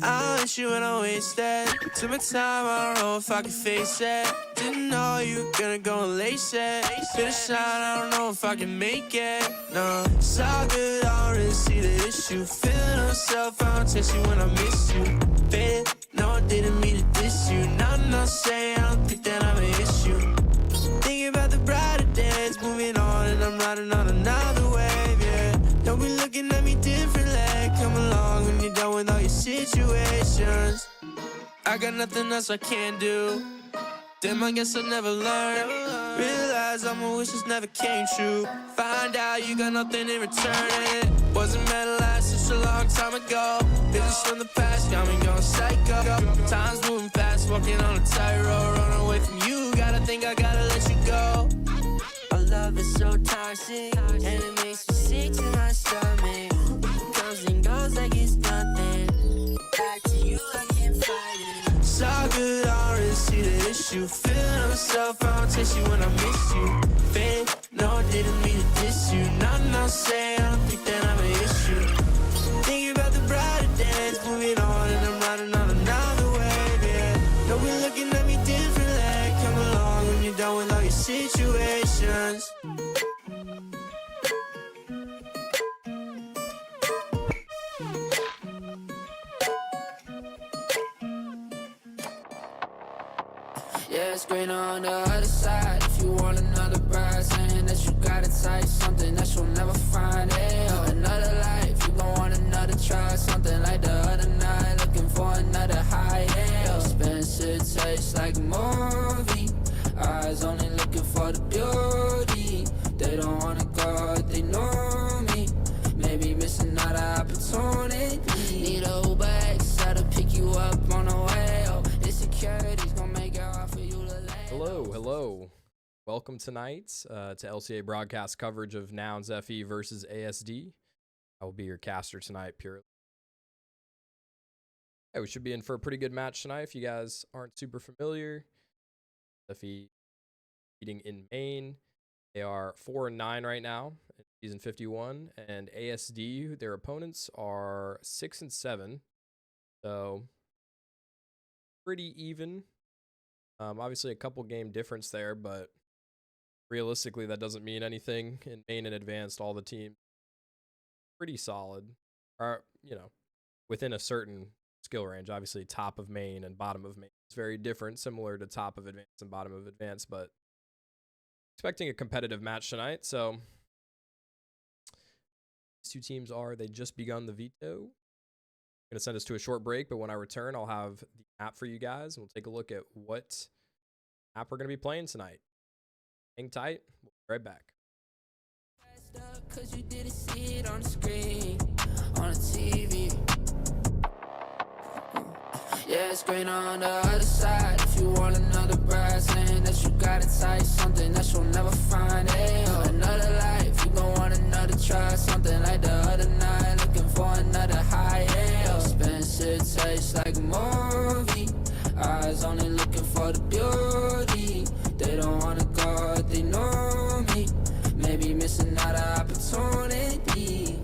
I wish you when I wasted. Took my time, I don't know if I can face it. Didn't know you were gonna go and lace it. Bit of shine, I don't know if I can make it. No, it's all good, I don't really see the issue. Feeling myself, I don't text you when I miss you. Babe, no, I didn't mean to diss you. Nothing I'll say, I don't think that I'm an issue. Thinking about the brighter days, moving on, and I'm riding on another wave, yeah. Don't be looking at me differently. Come along when you're done with all your situations. I got nothing else I can do. Damn, I guess I never learned. Realize all my wishes never came true. Find out you got nothing in return. And it wasn't meant to last such a long time ago. Business from the past got me going psycho. Time's moving fast, walking on a tightrope. Running away from you, gotta think I gotta let you go. Our love is so toxic, and it makes me sick to my stomach. Comes and goes like it's nothing. Back to you, I can't fight it. It's all good, I don't really see the issue. Feeling myself, I don't text you when I miss you. Babe, no, I didn't mean to diss you. Nothing I'll say, I don't think that I'm an issue. Thinking about the brighter days, moving on, and I'm riding on another wave, yeah. Don't be looking at me differently. Come along when you're done with all your situations. Yeah, it's green on the other side. If you want another bride, saying that you got it tight, something that you'll never find. Hey, oh, another life, you gon' want another try, something like the other night, looking for another high. Hey, oh, expensive taste like a movie. Eyes only looking for the beauty. They don't wanna go, they know me. Maybe missing out an opportunity. Need a Uber X, to pick you up on the way. Oh, insecurity's gonna make it hard for you to lay. Hello. Welcome tonight to LCA broadcast coverage of Nouns FE versus ASD. I will be your caster tonight, purely. Yeah, we should be in for a pretty good match tonight. If you guys aren't super familiar, FE beating in Maine. They are 4-9 right now in season 51, and ASD, their opponents, are 6-7. So pretty even. Obviously a couple game difference there, but realistically that doesn't mean anything. In Maine and Advanced, all the teams pretty solid, are, you know, within a certain skill range. Obviously top of Maine and bottom of Maine is very different, similar to top of Advanced and bottom of Advanced, but expecting a competitive match tonight. So these two teams they just begun the veto. I'm going to send us to a short break, but when I return, I'll have the app for you guys, and we'll take a look at what app we're going to be playing tonight. Hang tight. We'll be right back. Cause you didn't see it on the screen, on the TV. Yeah, it's green on the other side. If you want another bride, saying that you got it tight, something that you'll never find. Hey, oh, another life, you gon' want another try, something like the other night, looking for another high. Hey, oh, expensive taste like a movie. Eyes only looking for the beauty. They don't wanna go, they know me. Maybe missing out an opportunity.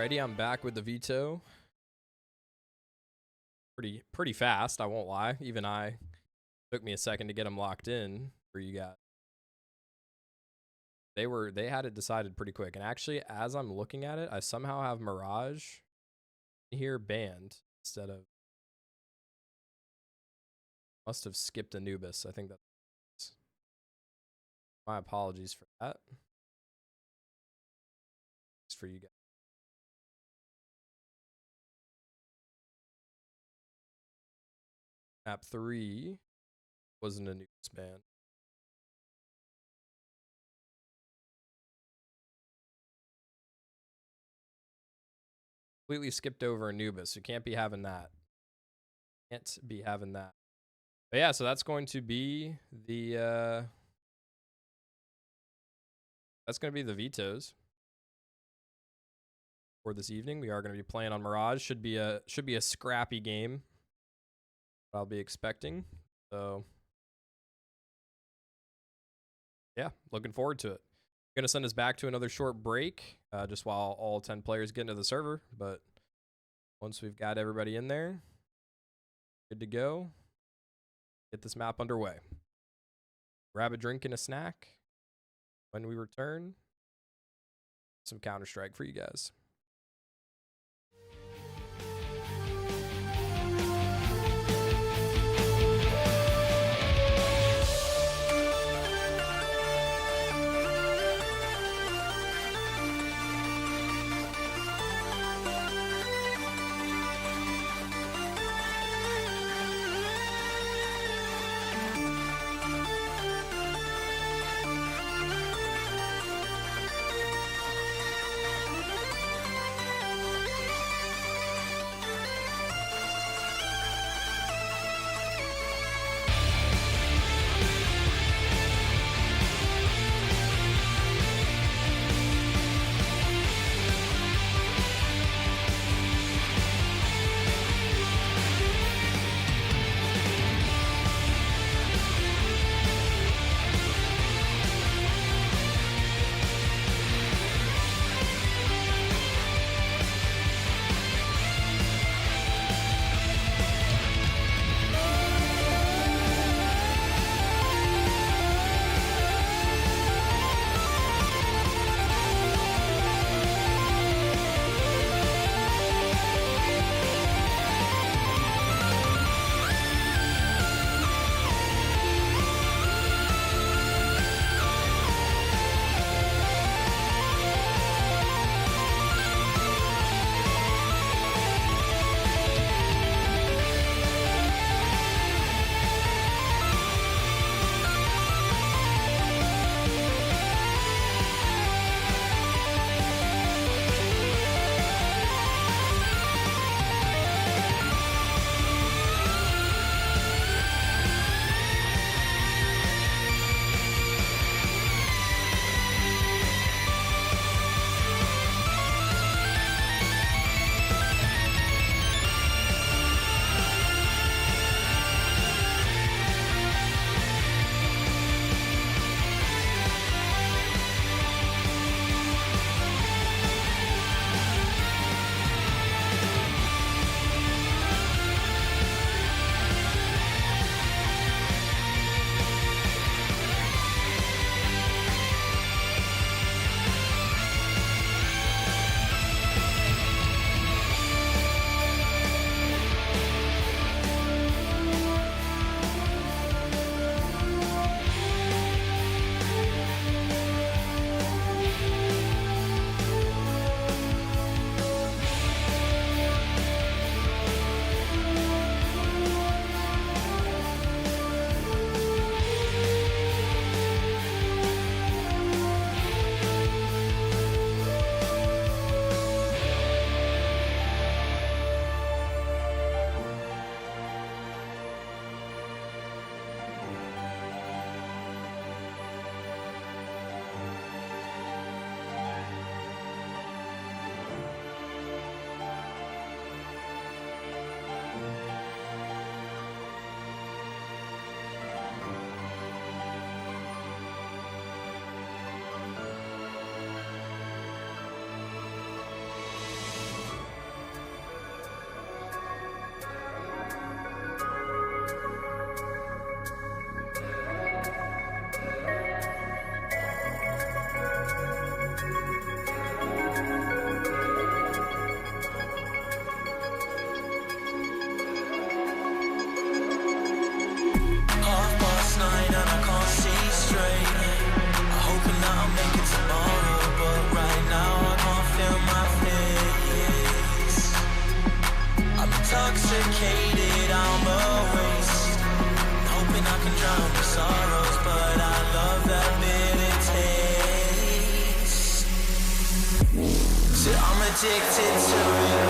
Alrighty, I'm back with the veto. Pretty fast, I won't lie. Even took me a second to get them locked in for you guys. They had it decided pretty quick. And actually, as I'm looking at it, I somehow have Mirage here banned instead of, must have skipped Anubis. I think that's, my apologies for that. It's for you guys. Map 3 wasn't a Anubis ban. Completely skipped over Anubis. You can't be having that. Can't be having that. But yeah, so that's going to be the vetoes for this evening. We are going to be playing on Mirage. Should be a scrappy game. I'll be expecting. So yeah, looking forward to it. I'm going to send us back to another short break, just while all 10 players get into the server. But once we've got everybody in there, good to go, get this map underway. Grab a drink and a snack. When we return, some Counter-Strike for you guys. intoxicated, I'm a waste. Hoping I can drown the sorrows, but I love that bitter taste. So I'm addicted to you.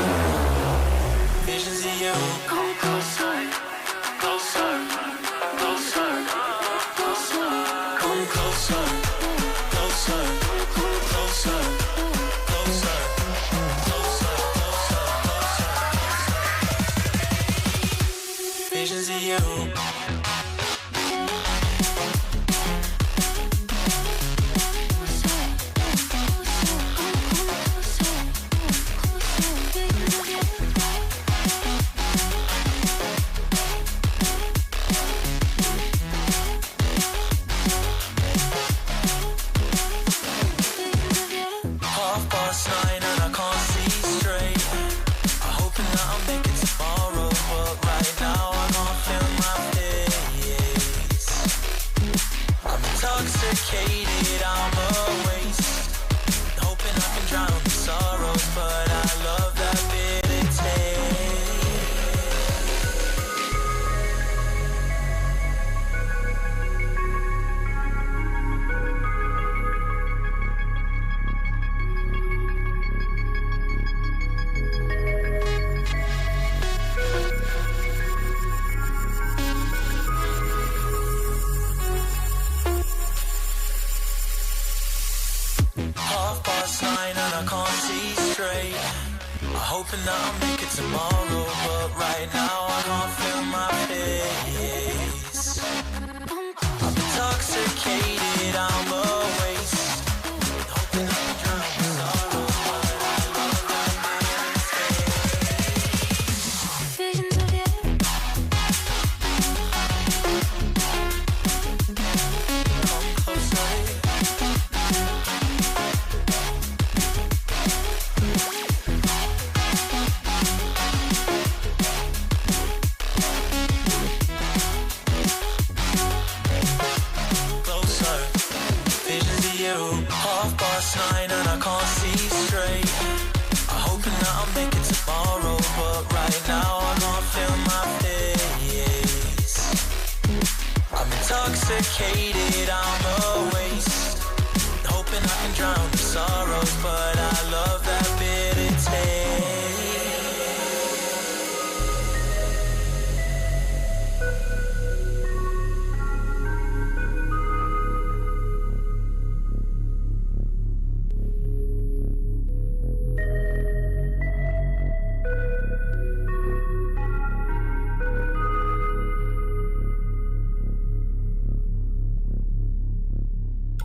Visions of you. Come closer, closer, closer, closer. Come closer, closer, closer, closer, closer, closer. Visions of you. Intoxicated, I'm a waste. Hoping I can drown the sorrows, but I love that bitter hoping that I'll make it tomorrow, but right now I can't feel my face. I'm intoxicated, I'm a waste. Hoping I can drown the sorrow, but I love that bitter taste. Visions of you. Come closer. Sign and I can't see straight. I'm hoping that I'll make it tomorrow, but right now I can't feel my face. I'm intoxicated, I'm a waste. Hoping I can drown the sorrows, but I love that bitter taste.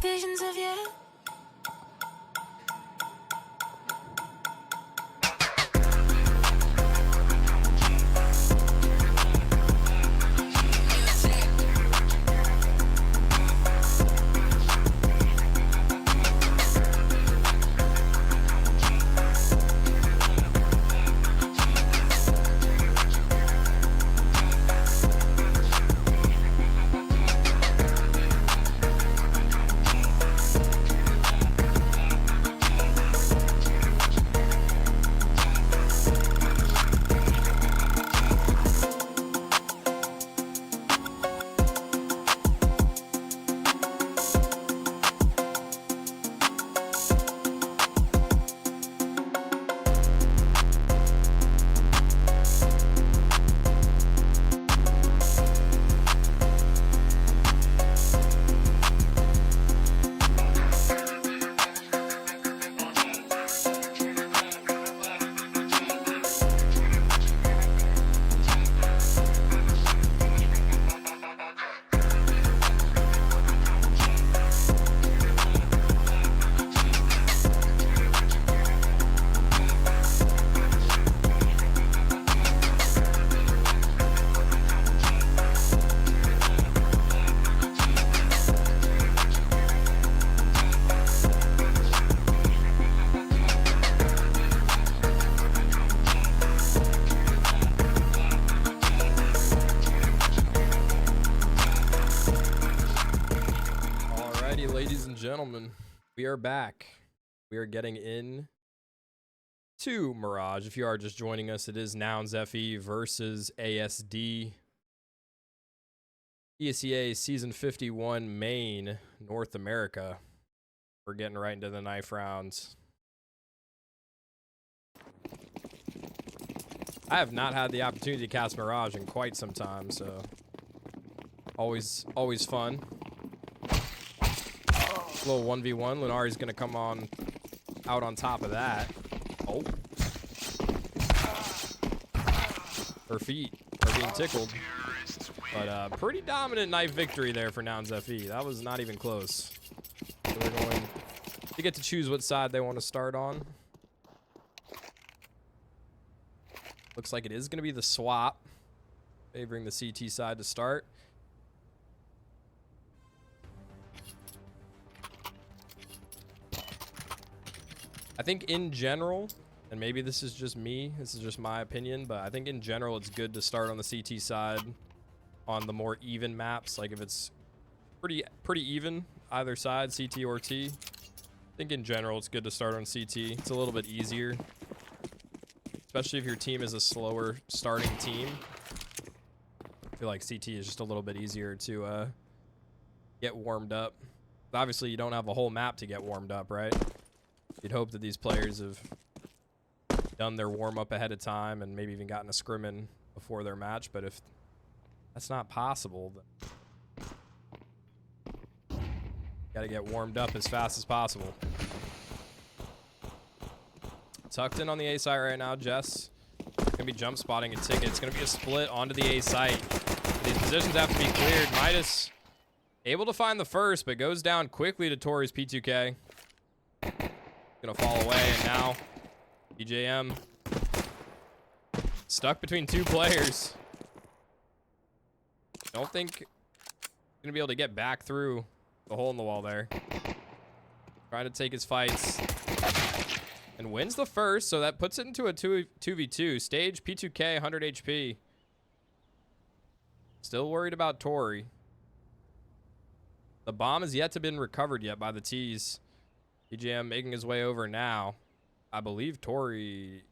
Visions of you. Ladies and gentlemen, we are back. We are getting in to Mirage. If you are just joining us, it is Nouns FE versus ASD. ESEA Season 51 Main, North America. We're getting right into the knife rounds. I have not had the opportunity to cast Mirage in quite some time, so always fun. A little 1v1. Lunari's gonna come out on top of that. Oh. Her feet are being tickled. But pretty dominant knife victory there for Nouns FE. That was not even close. So they're going to get to choose what side they want to start on. Looks like it is going to be the swap, favoring the CT side to start. I think in general, and maybe this is just me, this is just my opinion, but I think in general it's good to start on the CT side on the more even maps. Like if it's pretty even either side, CT or T. I think in general it's good to start on CT. It's a little bit easier, especially if your team is a slower starting team. I feel like CT is just a little bit easier to get warmed up. Obviously you don't have a whole map to get warmed up, right? You'd hope that these players have done their warm-up ahead of time and maybe even gotten a scrim in before their match, but if that's not possible, then gotta get warmed up as fast as possible. Tucked in on the A site right now, Jess. Gonna be jump spotting a ticket. It's gonna be a split onto the A site. These positions have to be cleared. Midas able to find the first, but goes down quickly to Tori's P2K. Gonna fall away, and now BJM stuck between two players. Don't think gonna be able to get back through the hole in the wall there. Trying to take his fights and wins the first, so that puts it into a 2v2 stage. P2K 100 HP. Still worried about Tori. The bomb has yet to been recovered yet by the T's. BJM making his way over now. I believe Tori.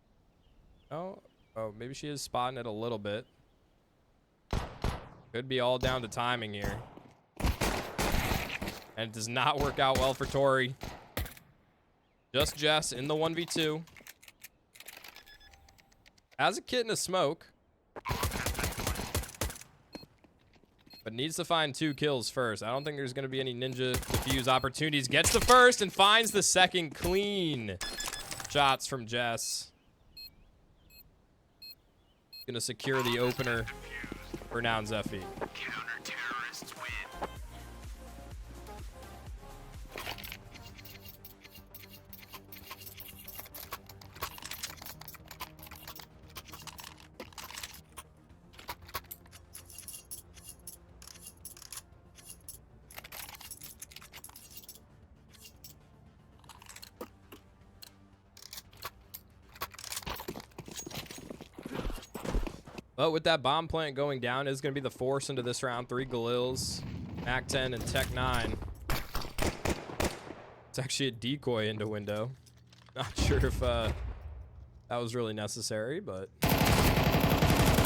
Oh, maybe she is spotting it a little bit. Could be all down to timing here. And it does not work out well for Tori. Just Jess in the 1v2. Has a kit in a smoke. But needs to find 2 kills first. I don't think there's going to be any ninja defuse opportunities. Gets the first and finds the second. Clean shots from Jess. Going to secure the opener for Nouns FE. But with that bomb plant going down, is going to be the force into this round. 3 Galils, Mac 10, and Tech 9. It's actually a decoy into window. Not sure if that was really necessary, but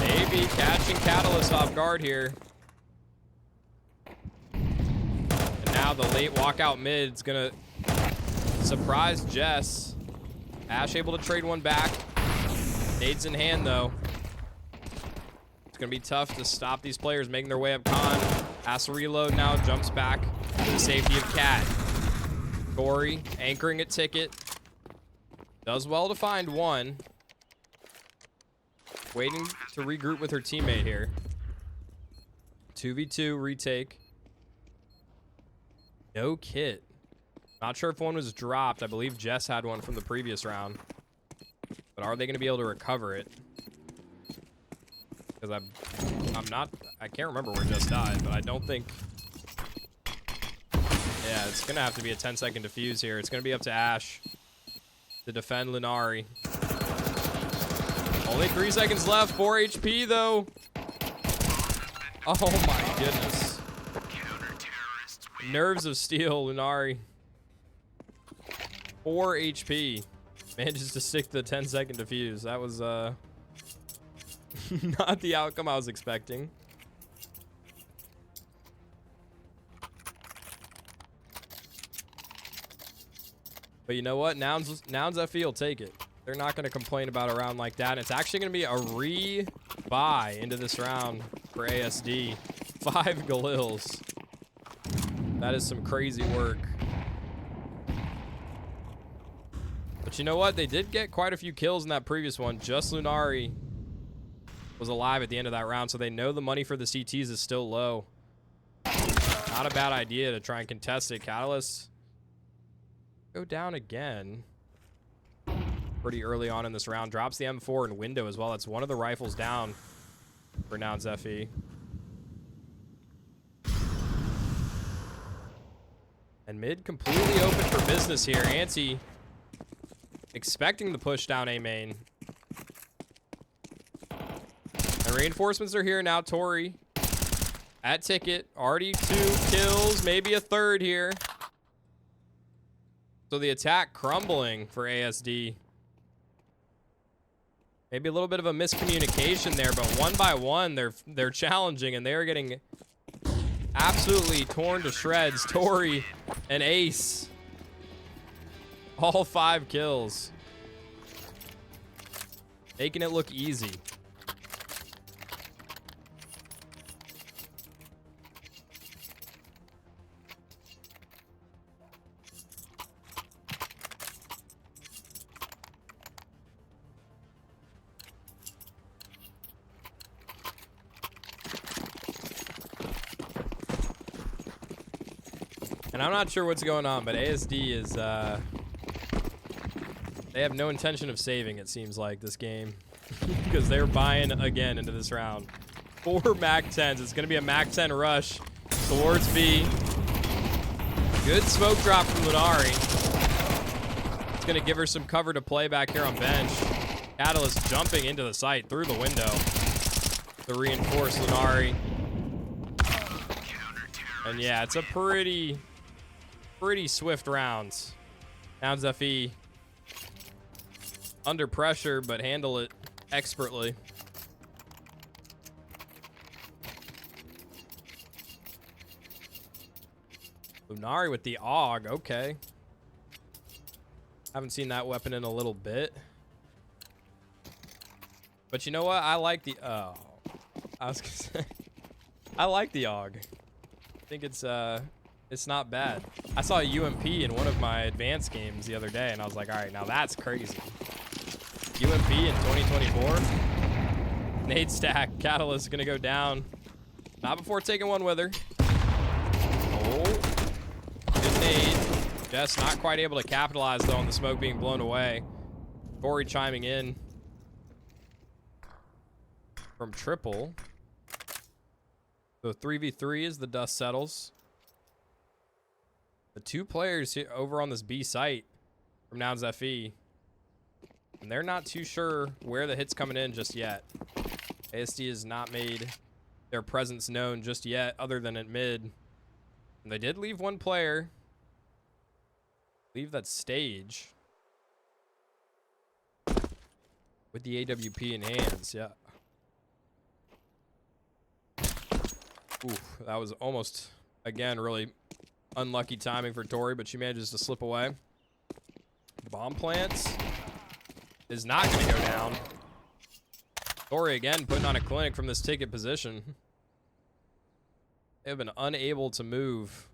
maybe catching Catalyst off guard here. And now the late walkout mid is going to surprise Jess. Ash able to trade one back. Nades in hand, though. It's going to be tough to stop these players making their way up con. Has to reload now, jumps back to the safety of Cat. Tori anchoring at ticket. Does well to find one. Waiting to regroup with her teammate here. 2v2 retake. No kit. Not sure if one was dropped. I believe Jess had one from the previous round. But are they going to be able to recover it? Because I can't remember where Jess died, but I don't think. Yeah, it's going to have to be a 10-second defuse here. It's going to be up to Ash to defend Lunari. Only 3 seconds left. 4 HP, though. Oh, my goodness. Nerves of steel, Lunari. 4 HP. Manages to stick the 10-second defuse. That was not the outcome I was expecting. But you know what? Nouns FE will take it. They're not going to complain about a round like that. It's actually going to be a re-buy into this round for ASD. 5 Galils. That is some crazy work. But you know what? They did get quite a few kills in that previous one. Just Lunari was alive at the end of that round, so they know the money for the CTs is still low. Not a bad idea to try and contest it. Catalyst go down again pretty early on in this round. Drops the M4 and window as well. That's one of the rifles down for Nouns FE. And mid completely open for business here. Antsy expecting the push down A main. And reinforcements are here now. Tori at ticket. Already 2 kills, maybe a third here. So the attack crumbling for ASD. Maybe a little bit of a miscommunication there, but one by one, they're challenging, and they are getting absolutely torn to shreds. Tori and Ace. All 5 kills. Making it look easy. And I'm not sure what's going on, but ASD is, they have no intention of saving, it seems like, this game. Because they're buying again into this round. 4 MAC-10s. It's going to be a MAC-10 rush towards B. Good smoke drop from Lunari. It's going to give her some cover to play back here on bench. Catalyst jumping into the site through the window to reinforce Lunari. And yeah, it's a pretty swift round. Nouns FE under pressure, but handle it expertly. Lunari with the AUG, okay. Haven't seen that weapon in a little bit. But you know what? I like the, oh. I was gonna say, I like the AUG. I think it's not bad. I saw a UMP in one of my advanced games the other day, and I was like, all right, now that's crazy. UMP in 2024. Nade stack. Catalyst gonna go down. Not before taking one with her. Oh, good nade. Just not quite able to capitalize though on the smoke being blown away. Corey chiming in from triple. So 3v3 as the dust settles. The 2 players here over on this B site from Nouns FE. And they're not too sure where the hit's coming in just yet. ASD has not made their presence known just yet, other than at mid. And they did leave 1 player. Leave that stage. With the AWP in hands, yeah. Ooh, that was almost, again, really unlucky timing for Tori, but she manages to slip away. Bomb plants is not going to go down. Tori again putting on a clinic from this ticket position. They have been unable to move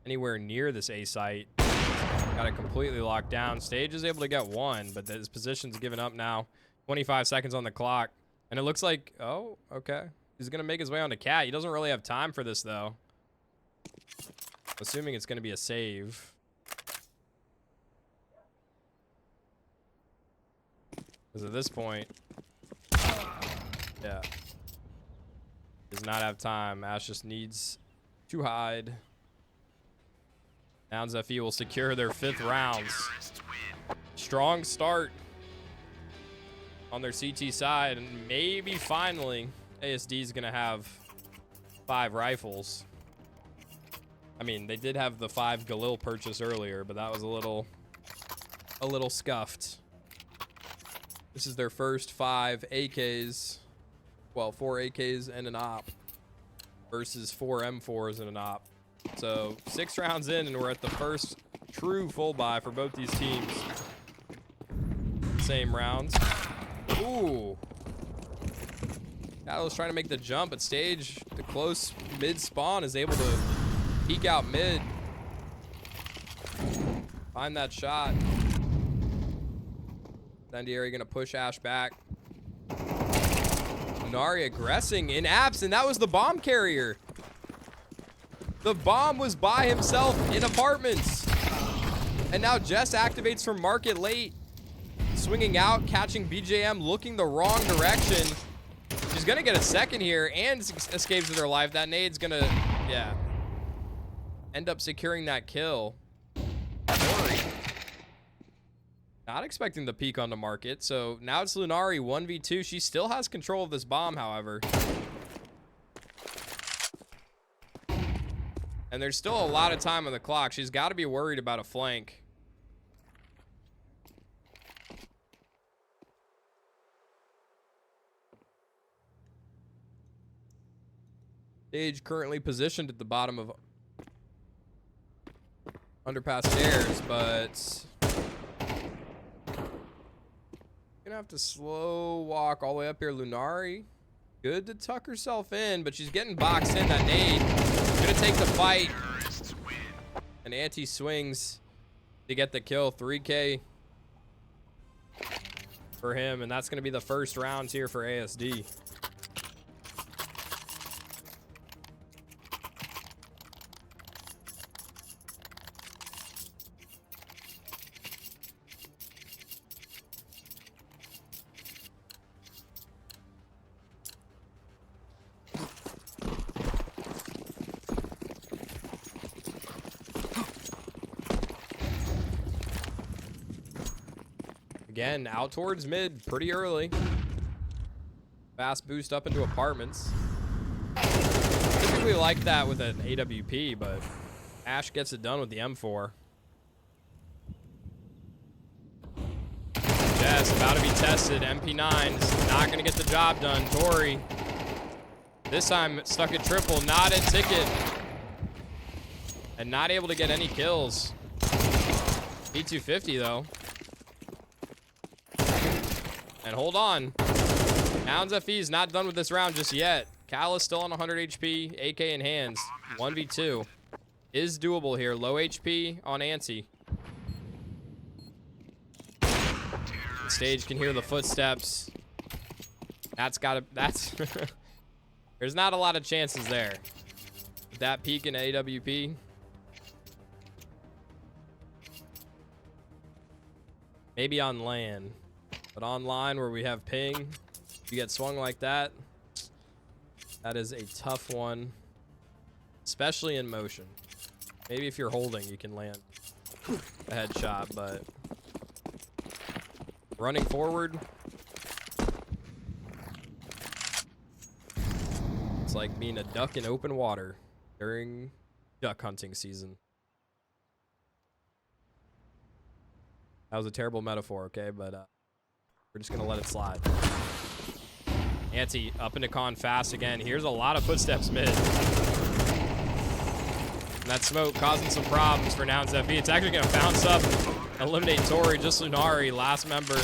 anywhere near this A site. Got it completely locked down. Stage is able to get 1, but his position's given up now. 25 seconds on the clock. And it looks like, oh, okay. He's going to make his way onto Cat. He doesn't really have time for this, though. Assuming it's going to be a save. Because at this point, yeah. Does not have time. Ash just needs to hide. Nouns FE will secure their 5th rounds. Strong start on their CT side, and maybe finally ASD is gonna have 5 rifles. I mean, they did have the 5 Galil purchase earlier, but that was a little scuffed. This is their first 5 AKs. Well, 4 AKs and an op versus 4 M4s and an op. So 6 rounds in, and we're at the first true full buy for both these teams. Same rounds. Ooh. Catalyst trying to make the jump, but Stage, the close mid spawn, is able to peek out mid. Find that shot. Incendiary gonna push Ash back. Nari aggressing in apps, and that was the bomb carrier. The bomb was by himself in apartments. And now Jess activates from market late. Swinging out, catching BJM, looking the wrong direction. She's gonna get a second here and escapes with her life. That nade's gonna, yeah, end up securing that kill. Tori. Not expecting the peak on the market. So now it's Lunari 1v2. She still has control of this bomb, however. And there's still a lot of time on the clock. She's got to be worried about a flank. Stage currently positioned at the bottom of underpass stairs, but gonna have to slow walk all the way up here. Lunari, good to tuck herself in, but she's getting boxed in. That nade gonna take the fight. And Anti swings to get the kill. 3K for him, and that's gonna be the first round here for ASD. Again, out towards mid pretty early. Fast boost up into apartments. Typically like that with an AWP, but Ash gets it done with the M4. Jess about to be tested. MP9's not going to get the job done. Tori, this time stuck at triple, not at ticket. And not able to get any kills. P250 though. And hold on. Nouns FE is not done with this round just yet. Cal is still on 100 HP, AK in hands. 1v2 is doable here. Low HP on Anti. The Stage can hear the footsteps. That's there's not a lot of chances there. With that peak in AWP. Maybe on LAN. But online where we have ping, you get swung like that, that is a tough one, especially in motion. Maybe if you're holding, you can land a headshot, but running forward, it's like being a duck in open water during duck hunting season. That was a terrible metaphor, okay? But we're just gonna let it slide. Anti up into con fast again. Here's a lot of footsteps mid. And that smoke causing some problems for Nouns FE. It's actually gonna bounce up, eliminate Tori, just Lunari, last member.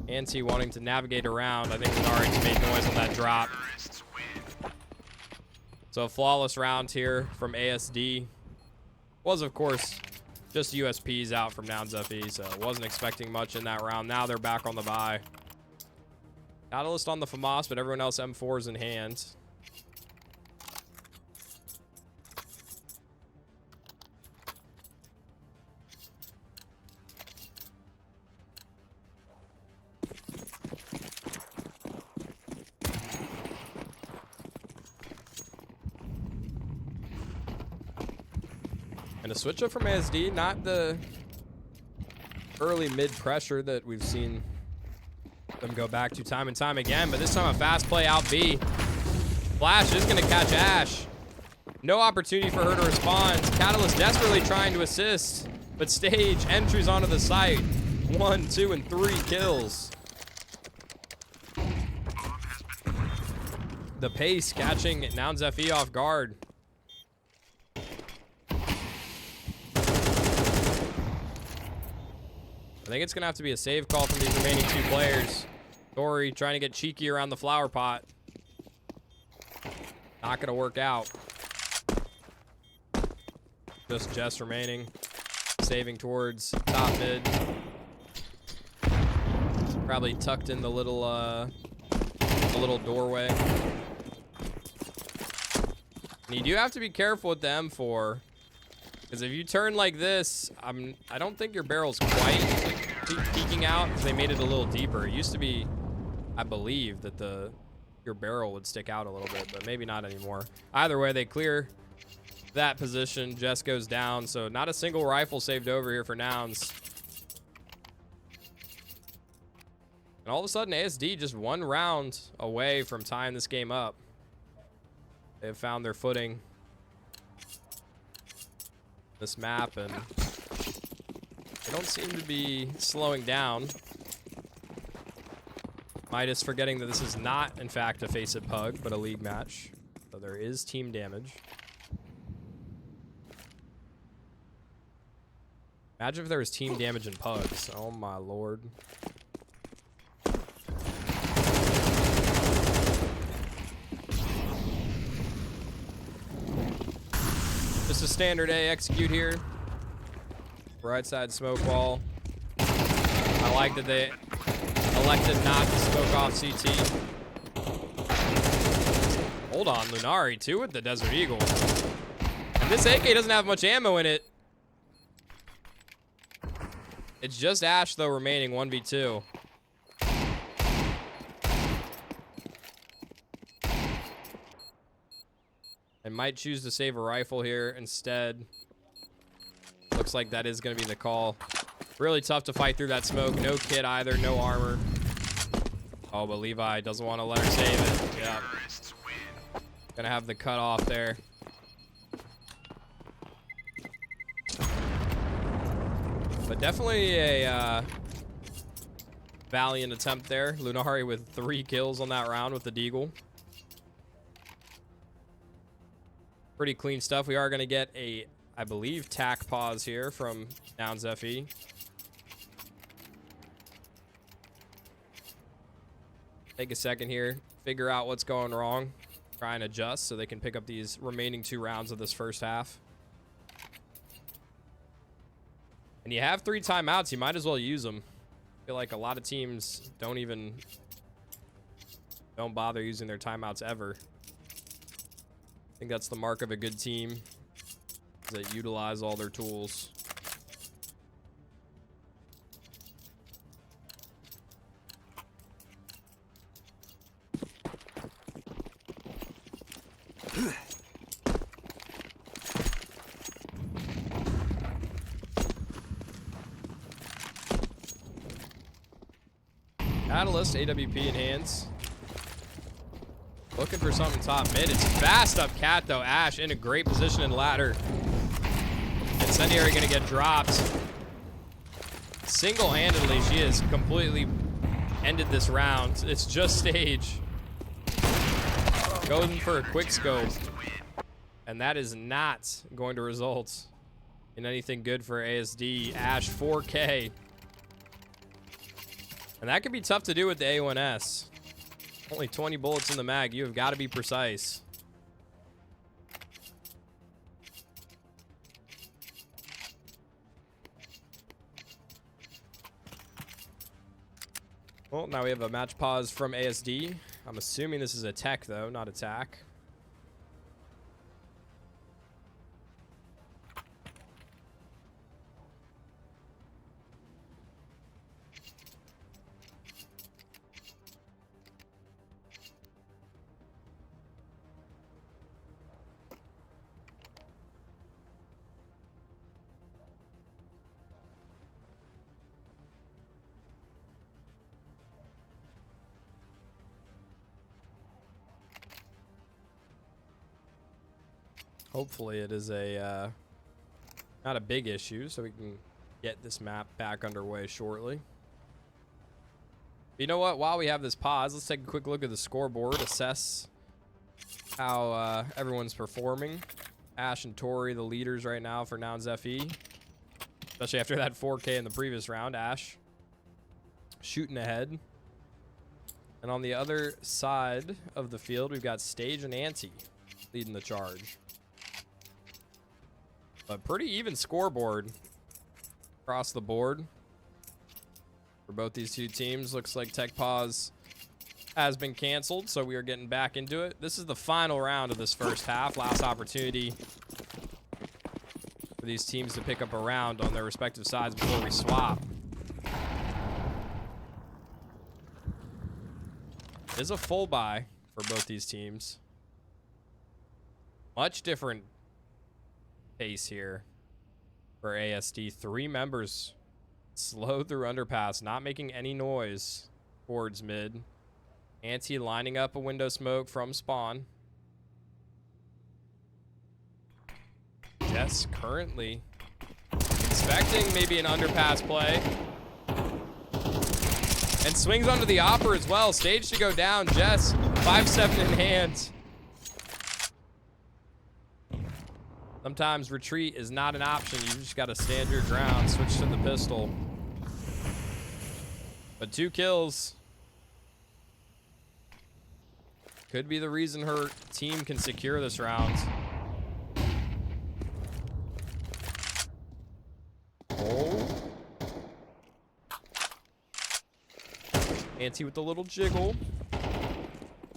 Anti wanting to navigate around. I think Lunari made noise on that drop. So a flawless round here from ASD. Was of course just USPs out from Nouns FE, so wasn't expecting much in that round. Now they're back on the bye. Catalyst on the FAMAS, but everyone else M4s in hand. And a switch up from ASD, not the early mid pressure that we've seen them go back to time and time again, but this time a fast play out B. Flash is gonna catch Ash. No opportunity for her to respond. Catalyst desperately trying to assist, but Stage enters onto the site. 1, 2, and 3 kills. The pace catching Nouns FE off guard. I think it's going to have to be a save call from these remaining 2 players. Tori trying to get cheeky around the flower pot. Not going to work out. Just Jess remaining. Saving towards top mid. Probably tucked in the little doorway. And you do have to be careful with the M4. Because if you turn like this, I don't think your barrel's quite peeking out because they made it a little deeper. It used to be, I believe, that your barrel would stick out a little bit, but maybe not anymore. Either way, they clear that position. Jess goes down, so not a single rifle saved over here for Nouns. And all of a sudden, ASD just 1 round away from tying this game up. They have found their footing. This map, and they don't seem to be slowing down. Midas forgetting that this is not, in fact, a Face-It Pug, but a league match. So there is team damage. Imagine if there was team damage in pugs. Oh my lord. Just a standard A execute here. Right side smoke wall. I like that they elected not to smoke off CT. Hold on, Lunari too with the Desert Eagle. And this AK doesn't have much ammo in it. It's just Ash though remaining 1v2. And might choose to save a rifle here instead. Looks like that is going to be the call. Really tough to fight through that smoke. No kit either, no armor. Oh, but Levi doesn't want to let her save it. Yeah. Gonna have the cut off there. But definitely a valiant attempt there. Lunari with 3 kills on that round with the Deagle. Pretty clean stuff. We are going to get a, I believe, tack pause here from Nouns FE. Take a second here. Figure out what's going wrong. Try and adjust so they can pick up these remaining 2 rounds of this first half. And you have 3 timeouts. You might as well use them. I feel like a lot of teams don't bother using their timeouts ever. I think that's the mark of a good team, is that utilize all their tools. Catalyst, AWP in hands. Looking for something top mid. It's fast up cat though. Ash in a great position in ladder. Incendiary gonna get dropped. Single-handedly, she has completely ended this round. It's just Stage. Going for a quick scope. And that is not going to result in anything good for ASD. Ash 4K. And that could be tough to do with the A1S. Only 20 bullets in the mag. You have got to be precise. Well, now we have a match pause from ASD. I'm assuming this is a tech, though, not attack. Hopefully it is a not a big issue, so we can get this map back underway shortly. You know what? While we have this pause, let's take a quick look at the scoreboard, assess how everyone's performing. Ash and Tori, the leaders right now for Nouns FE, especially after that 4K in the previous round. Ash shooting ahead. And on the other side of the field, we've got Stage and Ante leading the charge. But pretty even scoreboard across the board for both these two teams. Looks like Tech Pause has been canceled, so we are getting back into it. This is the final round of this first half. Last opportunity for these teams to pick up a round on their respective sides before we swap. It is a full buy for both these teams. Much different pace here for ASD. 3 members slow through underpass, not making any noise towards mid. Ante lining up a window smoke from spawn. Jess currently expecting maybe an underpass play. And swings onto the Opper as well. Stage to go down. Jess, 5-7 in hand. Sometimes retreat is not an option. You just got to stand your ground. Switch to the pistol. But 2 kills. Could be the reason her team can secure this round. Oh. Ante with the little jiggle.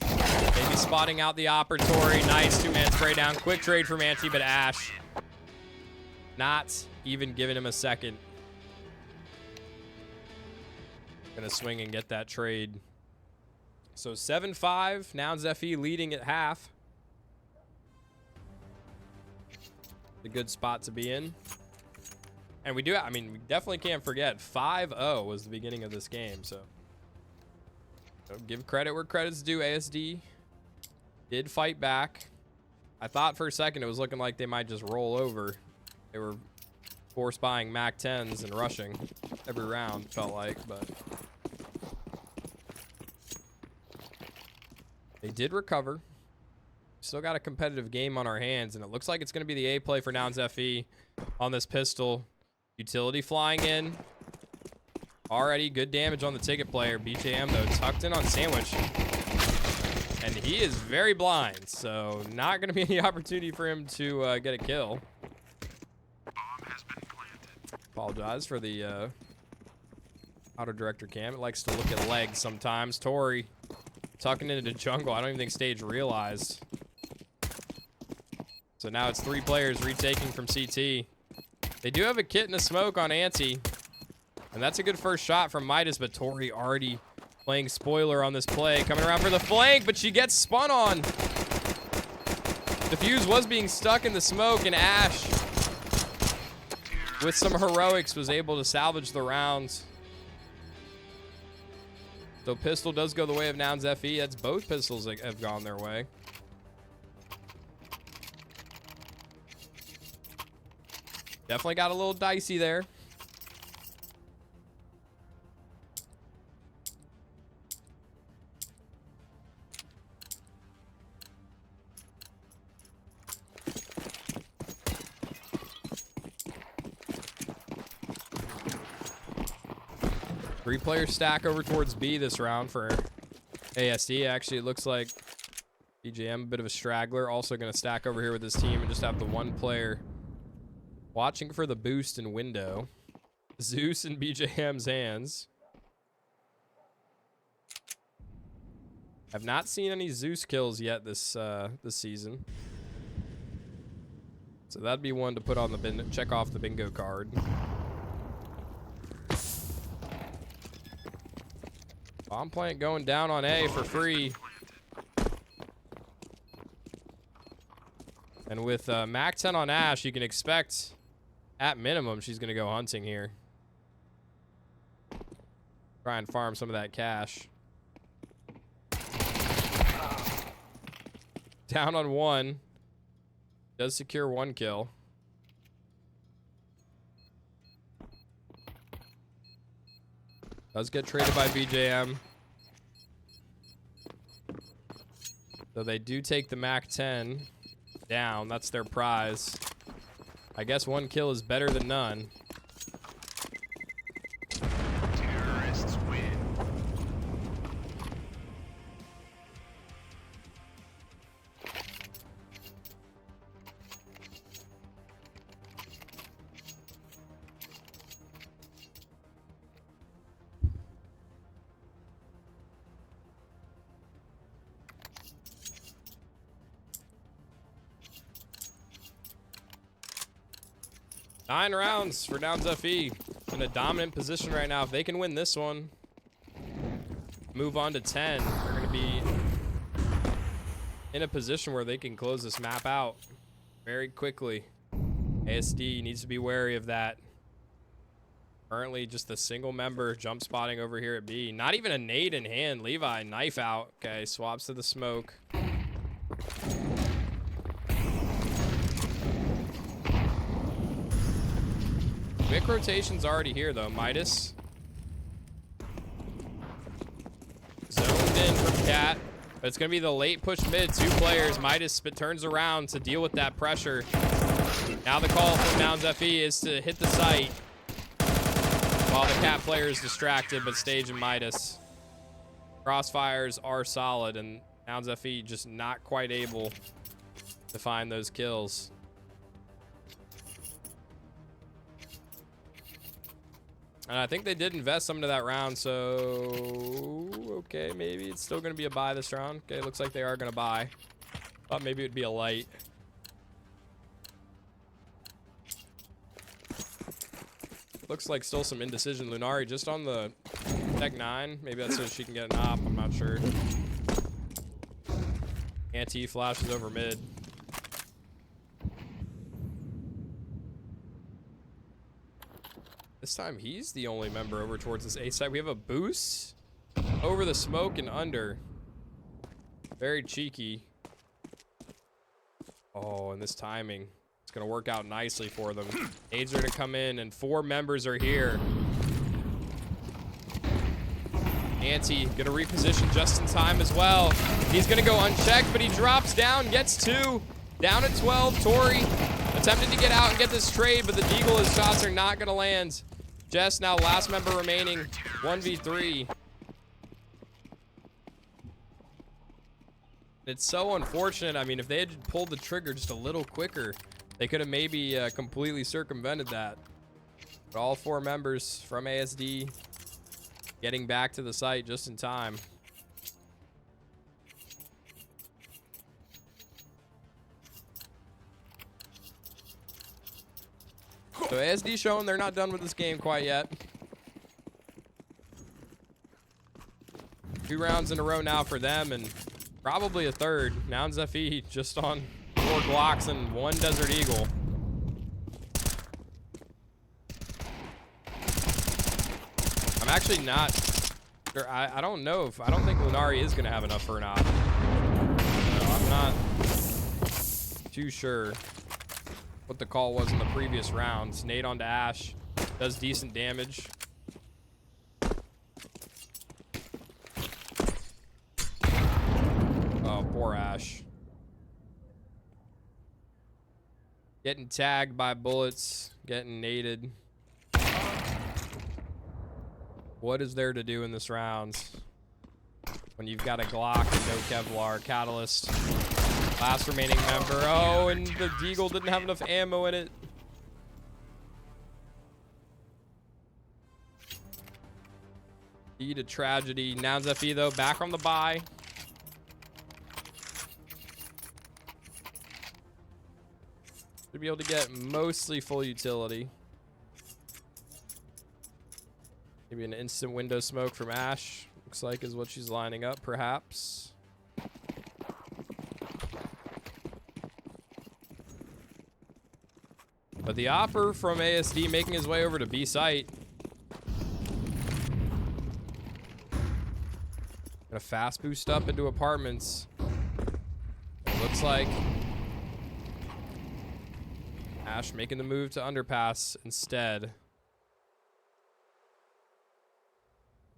Maybe spotting out the opportunity. Nice 2-man spray down. Quick trade from Ante, but Ash not even giving him a second. Gonna swing and get that trade. So 7-5, Nouns FE leading at half. A good spot to be in. And we do, I mean, we definitely can't forget 5-0 was the beginning of this game, so give credit where credit's due. ASD did fight back. I thought for a second it was looking like they might just roll over. They were force buying MAC 10s and rushing every round, felt like, but they did recover. Still got a competitive game on our hands, and it looks like it's going to be the A play for Nouns FE on this pistol. Utility flying in. Already good damage on the ticket player. BJM, though, tucked in on Sandwich. And he is very blind, so not going to be any opportunity for him to get a kill. Bomb has been planted. Apologize for the auto director cam. It likes to look at legs sometimes. Tori tucking into jungle. I don't even think Stage realized. So now it's 3 players retaking from CT. They do have a kit and a smoke on Ante. And that's a good first shot from Midas, but Tori already playing spoiler on this play. Coming around for the flank, but she gets spun on. The fuse was being stuck in the smoke, and Ash, with some heroics, was able to salvage the rounds. So pistol does go the way of Nouns FE. That's both pistols that have gone their way. Definitely got a little dicey there. Three-player stack over towards B this round for ASD. Actually, it looks like BJM, a bit of a straggler, also going to stack over here with his team and just have the 1 player watching for the boost in window. Zeus in BJM's hands. I've not seen any Zeus kills yet this season. So that'd be one to put on the check off the bingo card. Bomb plant going down on A for free. And with MAC 10 on Ash, you can expect, at minimum, she's going to go hunting here. Try and farm some of that cash. Down on 1. Does secure 1 kill. Does get traded by BJM. So they do take the MAC-10 down. That's their prize. I guess 1 kill is better than none. Terrorists win. Nine rounds for Nouns FE. In a dominant position right now. If they can win this one, move on to 10, they're going to be in a position where they can close this map out very quickly. ASD needs to be wary of that. Currently just a single member jump spotting over here at B. Not even a nade in hand. Levi, knife out. Okay, swaps to the smoke. Quick rotation's already here though. Midas zoned in from Cat, but it's gonna be the late push mid. 2 players. Midas turns around to deal with that pressure. Now the call from Nouns FE is to hit the site while the Cat player is distracted, but Stage and Midas. Crossfires are solid, and Nouns FE just not quite able to find those kills. And I think they did invest some into that round, so okay, maybe it's still going to be a buy this round. Okay, looks like they are going to buy. Thought maybe it would be a light. Looks like still some indecision. Lunari just on the Tech 9. Maybe that's so she can get an op. I'm not sure. Anti flashes over mid. This time he's the only member over towards this A side. We have a boost over the smoke and under. Very cheeky. Oh, and this timing. It's going to work out nicely for them. Aids are going to come in, and 4 members are here. Anti going to reposition just in time as well. He's going to go unchecked, but he drops down, gets 2. Down at 12, Tori attempting to get out and get this trade, but the Deagle, his shots are not going to land. Jess now last member remaining, 1v3. It's so unfortunate. I mean, if they had pulled the trigger just a little quicker, they could have maybe completely circumvented that. But all 4 members from ASD getting back to the site just in time. So ASD showing they're not done with this game quite yet. 2 rounds in a row now for them, and probably a third. Nouns FE just on 4 Glocks and 1 Desert Eagle. I'm actually not sure. I don't know if, I don't think Lunari is going to have enough for an op. No, I'm not too sure what the call was in the previous rounds. Nade onto Ash. Does decent damage. Oh, poor Ash. Getting tagged by bullets. Getting naded. What is there to do in this round when you've got a Glock and no Kevlar? Catalyst. Last remaining member. Oh, and the Deagle didn't have enough ammo in it. Indeed a tragedy. Nouns FE though, back on the buy. Should be able to get mostly full utility. Maybe an instant window smoke from Ash. Looks like is what she's lining up, perhaps. But the opper from ASD making his way over to B site. Gonna fast boost up into apartments. Looks like Ash making the move to underpass instead.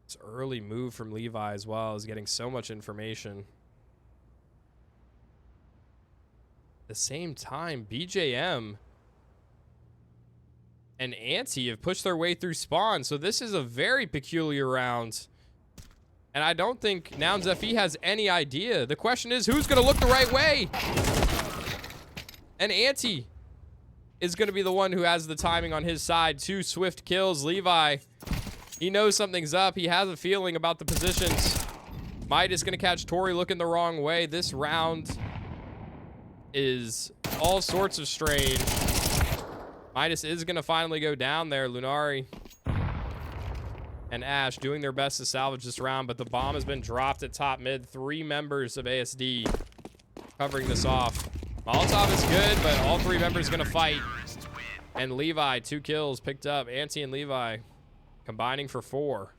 This early move from Levi as well is getting so much information. At the same time, BJM and Ante have pushed their way through spawn, so this is a very peculiar round. And I don't think Nouns FE has any idea. The question is, who's going to look the right way? And Ante is going to be the one who has the timing on his side. 2 swift kills. Levi, he knows something's up. He has a feeling about the positions. Midas going to catch Tori looking the wrong way. This round is all sorts of strange. Midas is going to finally go down there. Lunari and Ash doing their best to salvage this round, but the bomb has been dropped at top mid. 3 members of ASD covering this off. Molotov is good, but all 3 members going to fight. And Levi, 2 kills picked up. Ante and Levi combining for 4.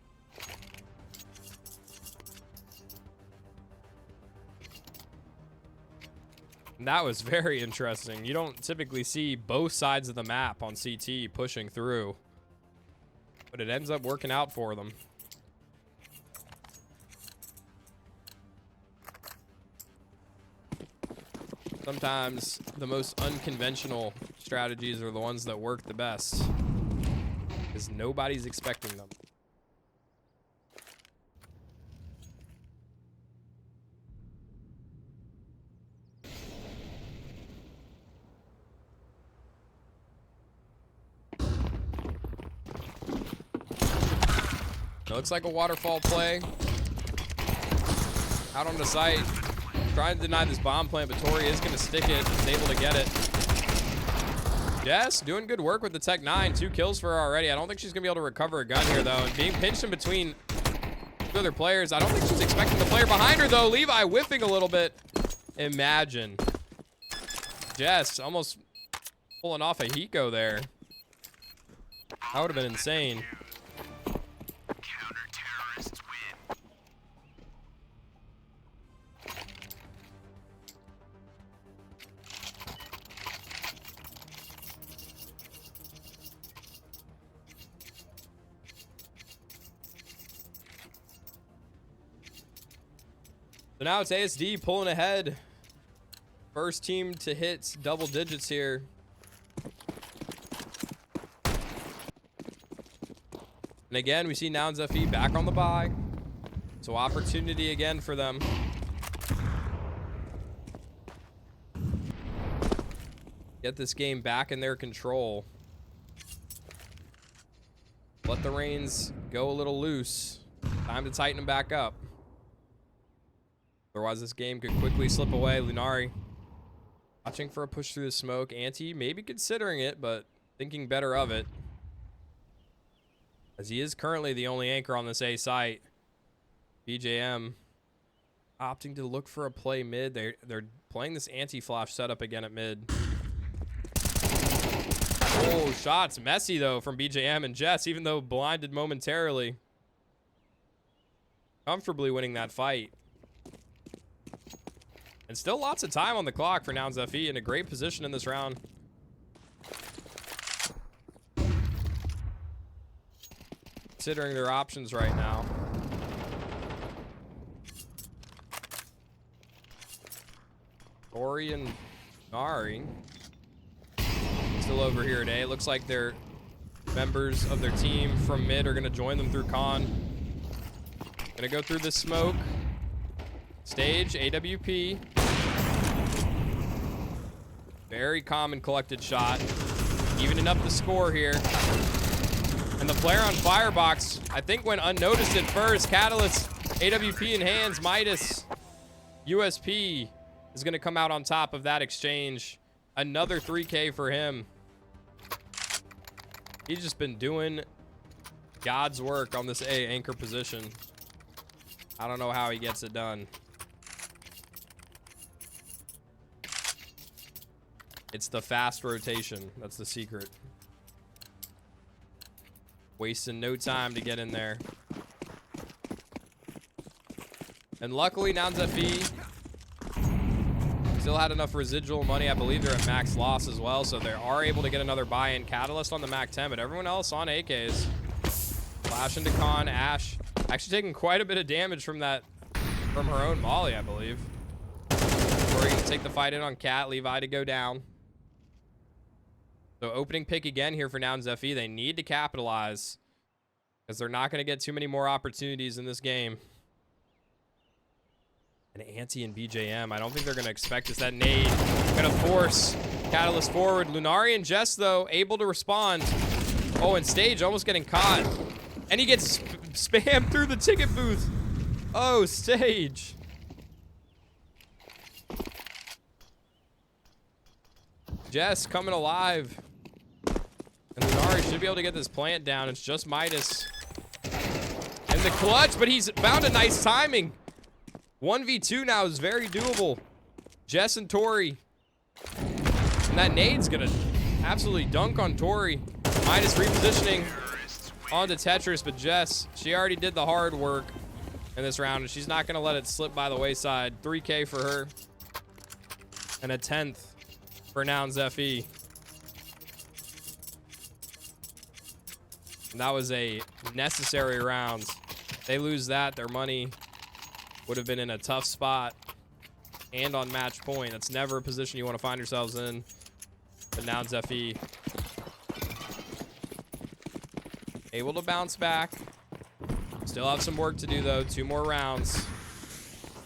And that was very interesting. You don't typically see both sides of the map on CT pushing through, but it ends up working out for them. Sometimes the most unconventional strategies are the ones that work the best, because nobody's expecting them. It looks like a waterfall play. Out on the site. Trying to deny this bomb plant, but Tori is going to stick it. Is able to get it. Jess doing good work with the Tech 9. 2 kills for her already. I don't think she's going to be able to recover a gun here, though. And being pinched in between 2 other players. I don't think she's expecting the player behind her, though. Levi whiffing a little bit. Imagine. Jess almost pulling off a Hiko there. That would have been insane. So now it's ASD pulling ahead. First team to hit double digits here. And again, we see Nouns FE back on the bye. So opportunity again for them. Get this game back in their control. Let the reins go a little loose. Time to tighten them back up. Otherwise, this game could quickly slip away. Lunari watching for a push through the smoke. Ante maybe considering it, but thinking better of it, as he is currently the only anchor on this A site. BJM opting to look for a play mid. They're playing this anti-flash setup again at mid. Oh, shots messy though from BJM and Jess, even though blinded momentarily. Comfortably winning that fight. And still lots of time on the clock for Nouns FE, in a great position in this round. Considering their options right now. Ori and Nari still over here today. It looks like they're members of their team from mid are going to join them through con. Gonna go through this smoke. Stage, AWP. Very calm and collected shot. Evening up the score here. And the player on Firebox, I think went unnoticed at first. Catalyst, AWP in hands. Midas, USP is going to come out on top of that exchange. Another 3K for him. He's just been doing God's work on this A anchor position. I don't know how he gets it done. It's the fast rotation. That's the secret. Wasting no time to get in there. And luckily, Nouns FE Still had enough residual money. I believe they're at max loss as well, so they are able to get another buy-in. Catalyst on the Mac 10, but everyone else on AKs. Flash into Con. Ash actually taking quite a bit of damage from that, from her own molly, I believe. Tori gonna take the fight in on Cat. Levi to go down. So opening pick again here for Nouns FE. They need to capitalize because they're not going to get too many more opportunities in this game. And Ante and BJM, I don't think they're going to expect this. That nade going to force Catalyst forward. Lunari and Jess, though, able to respond. Oh, and Stage almost getting caught. And he gets spammed through the ticket booth. Oh, Stage. Jess coming alive. And Lunari should be able to get this plant down. It's just Midas. And the clutch, but he's found a nice timing. 1v2 now is very doable. Jess and Tori. And that nade's gonna absolutely dunk on Tori. Midas repositioning onto Tetris, but Jess, she already did the hard work in this round, and she's not gonna let it slip by the wayside. 3K for her. And a 10th for Nouns FE. And that was a necessary round. They lose that, their money would have been in a tough spot and on match point. That's never a position you want to find yourselves in. But Nouns FE able to bounce back. Still have some work to do though. 2 more rounds.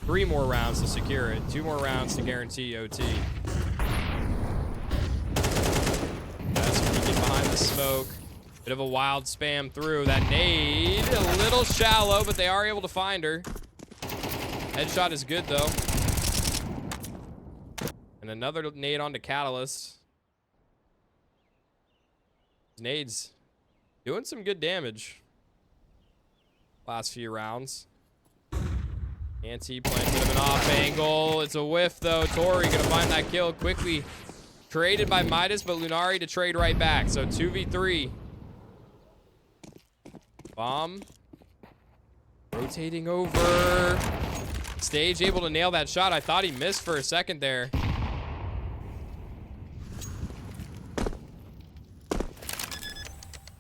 3 more rounds to secure it. 2 more rounds to guarantee OT. That's peeking behind the smoke. Bit of a wild spam through. That nade, a little shallow, but they are able to find her. Headshot is good, though. And another nade onto Catalyst. Nades doing some good damage. Last few rounds. Ante playing a bit of an off angle. It's a whiff, though. Tori gonna find that kill quickly. Traded by Midas, but Lunari to trade right back. So 2v3. Bomb. Rotating over. Stage able to nail that shot. I thought he missed for a second there.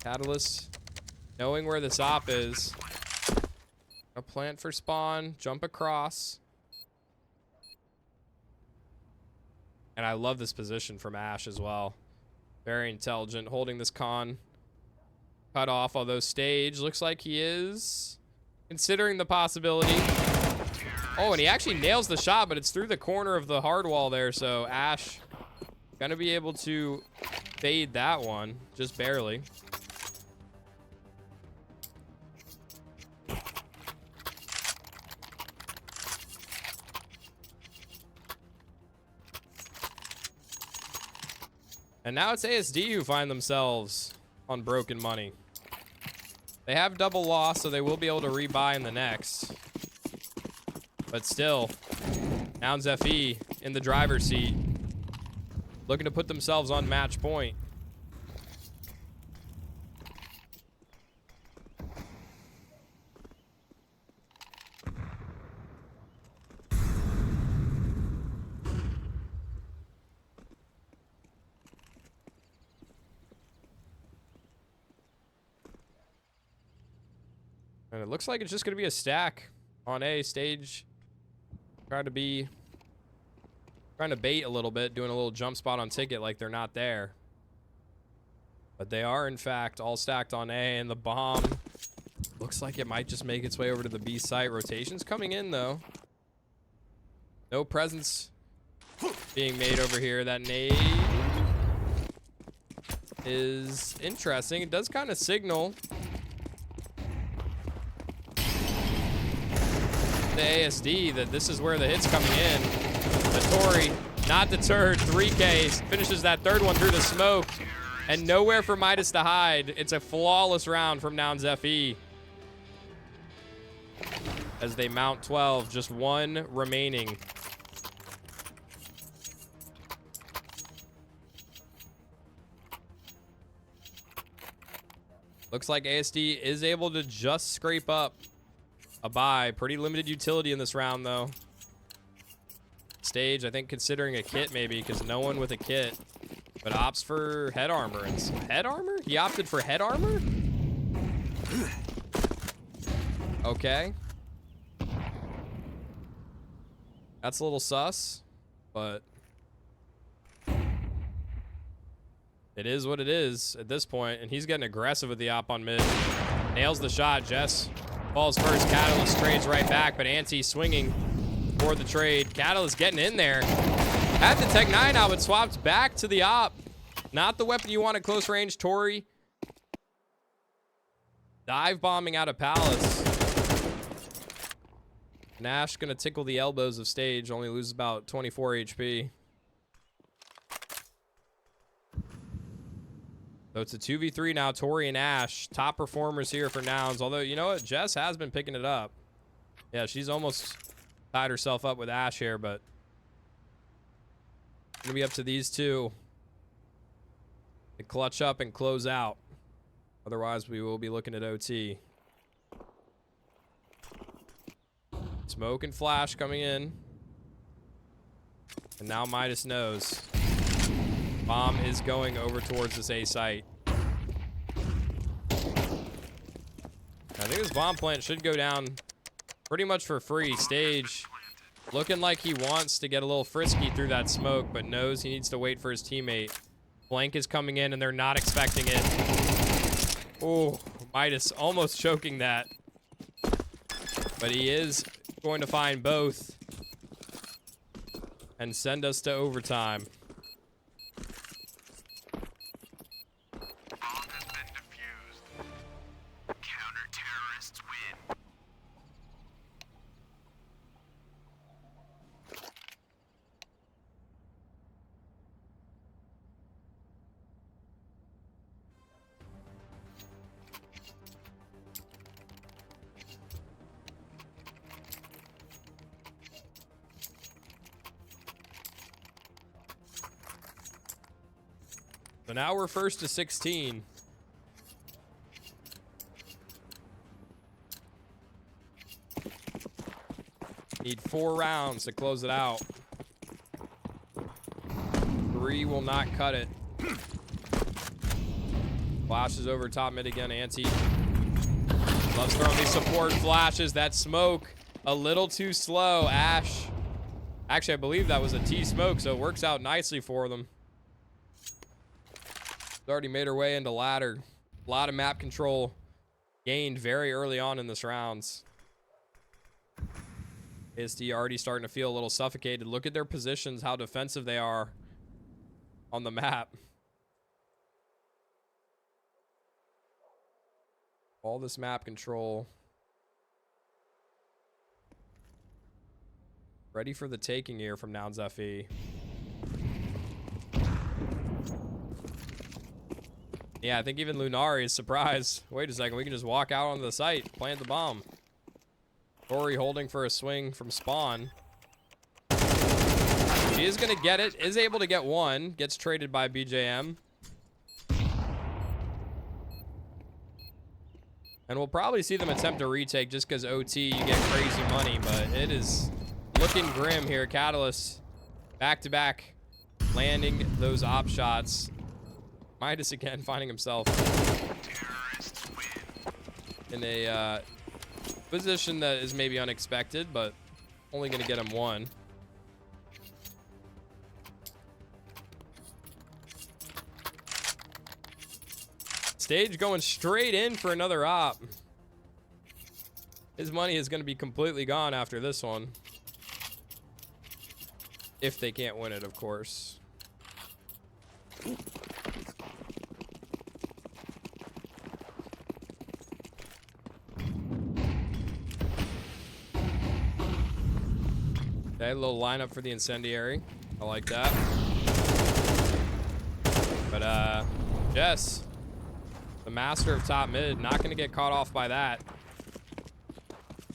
Catalyst knowing where this op is. A plant for spawn. Jump across. And I love this position from Ash as well. Very intelligent. Holding this con. Cut off, although Stage looks like he is considering the possibility. Oh, and he actually nails the shot, but it's through the corner of the hard wall there, so Ash gonna be able to fade that one, just barely. And now it's ASD who find themselves on broken money. They have double loss, so they will be able to rebuy in the next. But still, Nouns FE in the driver's seat, looking to put themselves on match point. And it looks like it's just going to be a stack on A. Stage. Trying to bait a little bit, doing a little jump spot on ticket like they're not there. But they are, in fact, all stacked on A. And the bomb looks like it might just make its way over to the B site. Rotation's coming in, though. No presence being made over here. That nade is interesting. It does kind of signal the ASD that this is where the hit's coming in. But Tori, not deterred, 3K, finishes that third one through the smoke. And nowhere for Midas to hide. It's a flawless round from Nouns FE. As they mount 12, just 1 remaining. Looks like ASD is able to just scrape up a buy. Pretty limited utility in this round, though. Stage, I think, considering a kit maybe, because no one with a kit, but opts for head armor. And head armor? He opted for head armor? Okay. That's a little sus, but it is what it is at this point, and he's getting aggressive with the op on mid. Nails the shot. Jess falls first. Catalyst trades right back, but Anti swinging for the trade. Catalyst getting in there. Had the Tech 9 out, but swapped back to the op. Not the weapon you want at close range. Tori dive bombing out of Palace. Nash gonna tickle the elbows of Stage. Only loses about 24 HP. So it's a 2v3 now. Tori and Ash, top performers here for Nouns. Although, you know what? Jess has been picking it up. Yeah, she's almost tied herself up with Ash here, but gonna be up to these two to clutch up and close out. Otherwise, we will be looking at OT. Smoke and flash coming in. And now Midas knows. Bomb is going over towards this A site. I think this bomb plant should go down pretty much for free. Stage looking like he wants to get a little frisky through that smoke, but knows he needs to wait for his teammate. Flank is coming in and they're not expecting it. Oh, Midas almost choking that. But he is going to find both and send us to overtime. So now we're first to 16. Need 4 rounds to close it out. 3 will not cut it. Flashes over top mid again. Anti loves throwing these support flashes. That smoke a little too slow. Ash. Actually, I believe that was a T smoke, so it works out nicely for them. Already made her way into ladder. A lot of map control gained very early on in this rounds. ASD already starting to feel a little suffocated. Look at their positions, how defensive they are on the map. All this map control. Ready for the taking here from Nouns FE. Yeah, I think even Lunari is surprised. Wait a second, we can just walk out onto the site, plant the bomb. Tori holding for a swing from spawn. She is going to get it, is able to get one, gets traded by BJM. And we'll probably see them attempt a retake just because OT, you get crazy money, but it is looking grim here. Catalyst, back-to-back, landing those op shots. Midas again finding himself in a position that is maybe unexpected, but only going to get him one. Stage going straight in for another op. His money is going to be completely gone after this one. If they can't win it, of course. Okay, a little lineup for the incendiary. I like that. But, Jess, the master of top mid, not going to get caught off by that.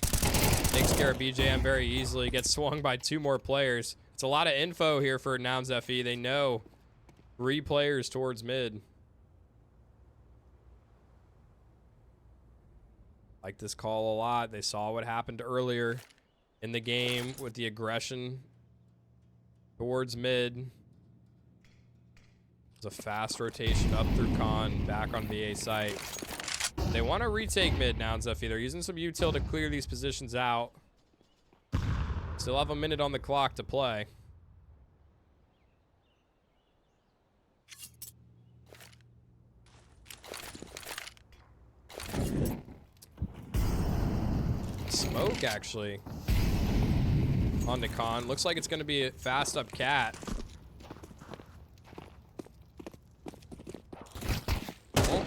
Takes care of BJM very easily. Gets swung by 2 more players. It's a lot of info here for Nouns FE. They know 3 players towards mid. Like this call a lot. They saw what happened earlier in the game with the aggression towards mid. There's a fast rotation up through con, back on VA site. They want to retake mid now, Zephy. They're using some util to clear these positions out. Still have a minute on the clock to play. Smoke, actually. On the con. Looks like it's going to be a fast up cat. Oh.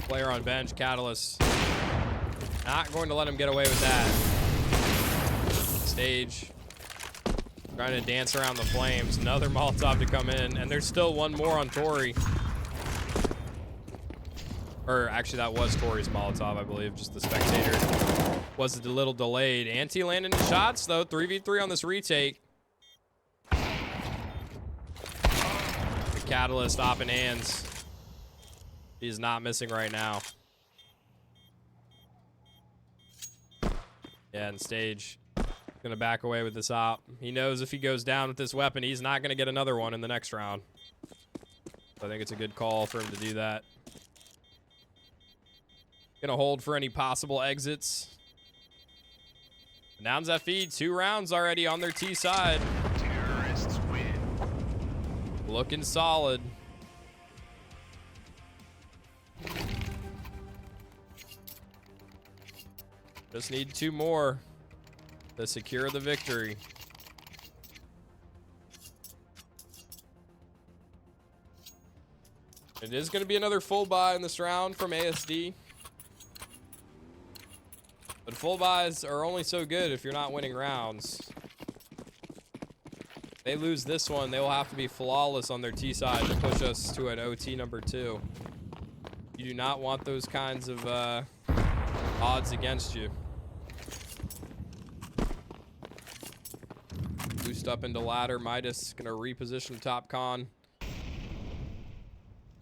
Player on bench, Catalyst. Not going to let him get away with that. Stage. Trying to dance around the flames. Another Molotov to come in. And there's still one more on Tori. Or actually, that was Tori's Molotov, I believe. Just the spectator was a little delayed. Anti-landing shots, though. 3v3 on this retake. The Catalyst op in hands. He's not missing right now. Yeah, and Stage gonna back away with this op. He knows if he goes down with this weapon, he's not gonna get another one in the next round. So I think it's a good call for him to do that. Gonna hold for any possible exits. Nouns FE, 2 rounds already on their T side. Terrorists win. Looking solid. Just need 2 more to secure the victory. It is going to be another full buy in this round from ASD. But full buys are only so good if you're not winning rounds. If they lose this one, they will have to be flawless on their T side to push us to an OT number 2. You do not want those kinds of odds against you. Boost up into ladder. Midas gonna reposition top con.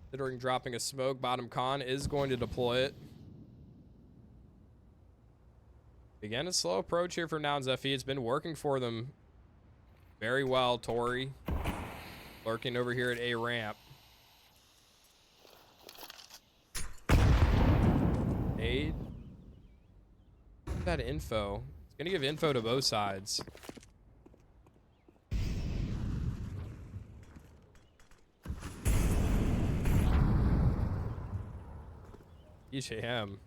Considering dropping a smoke, bottom con is going to deploy it. Again, a slow approach here for Nouns FE. It's been working for them very well. Tori lurking over here at A ramp. Aid. That info. It's gonna give info to both sides. EJM.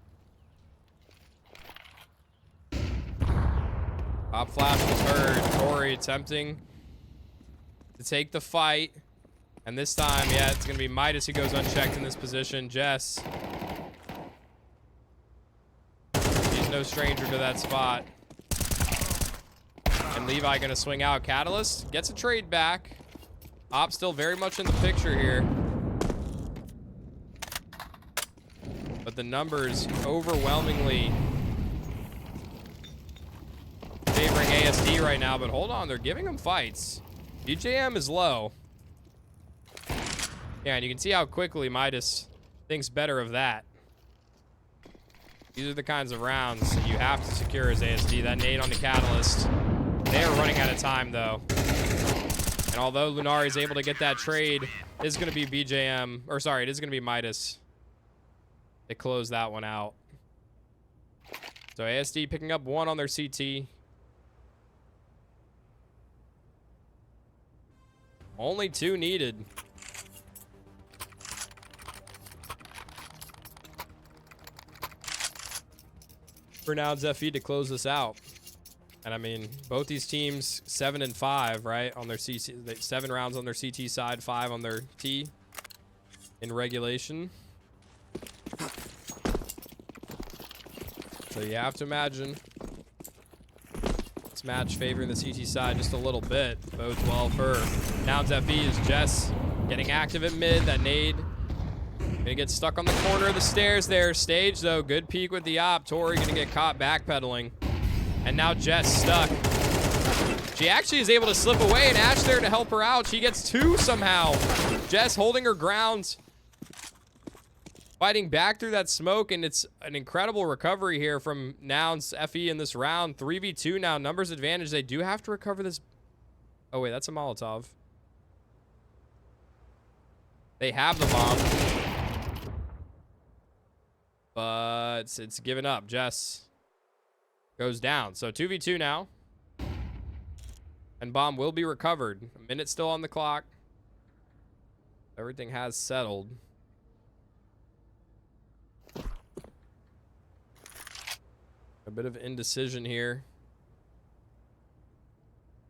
Pop flash was heard. Tori attempting to take the fight. And this time, yeah, it's going to be Midas who goes unchecked in this position. Jess. He's no stranger to that spot. And Levi going to swing out. Catalyst gets a trade back. Op still very much in the picture here. But the numbers overwhelmingly favoring ASD right now. But hold on, they're giving them fights. BJM is low. Yeah, and you can see how quickly Midas thinks better of that. These are the kinds of rounds that you have to secure as ASD. That nade on the Catalyst. They are running out of time, though. And although Lunari is able to get that trade, it is going to be BJM. Or sorry, it is going to be Midas. They close that one out. So ASD picking up 1 on their CT. Only 2 needed. For Nouns FE to close this out. And I mean, both these teams 7 and 5, right? On their CT, 7 rounds on their CT side, 5 on their T in regulation. So you have to imagine this match favoring the CT side just a little bit. Bodes well for Nouns FE as Jess getting active at mid. That nade gonna get stuck on the corner of the stairs there. Stage though, good peek with the op. Tori gonna get caught backpedaling. And now Jess stuck. She actually is able to slip away, and Ash there to help her out. She gets 2 somehow. Jess holding her ground. Fighting back through that smoke, and it's an incredible recovery here from Nouns FE in this round. 3v2 now, numbers advantage. They do have to recover this Oh, wait, that's a Molotov. They have the bomb. But it's given up. Jess goes down. So 2v2 now. And bomb will be recovered. A minute still on the clock. Everything has settled. A bit of indecision here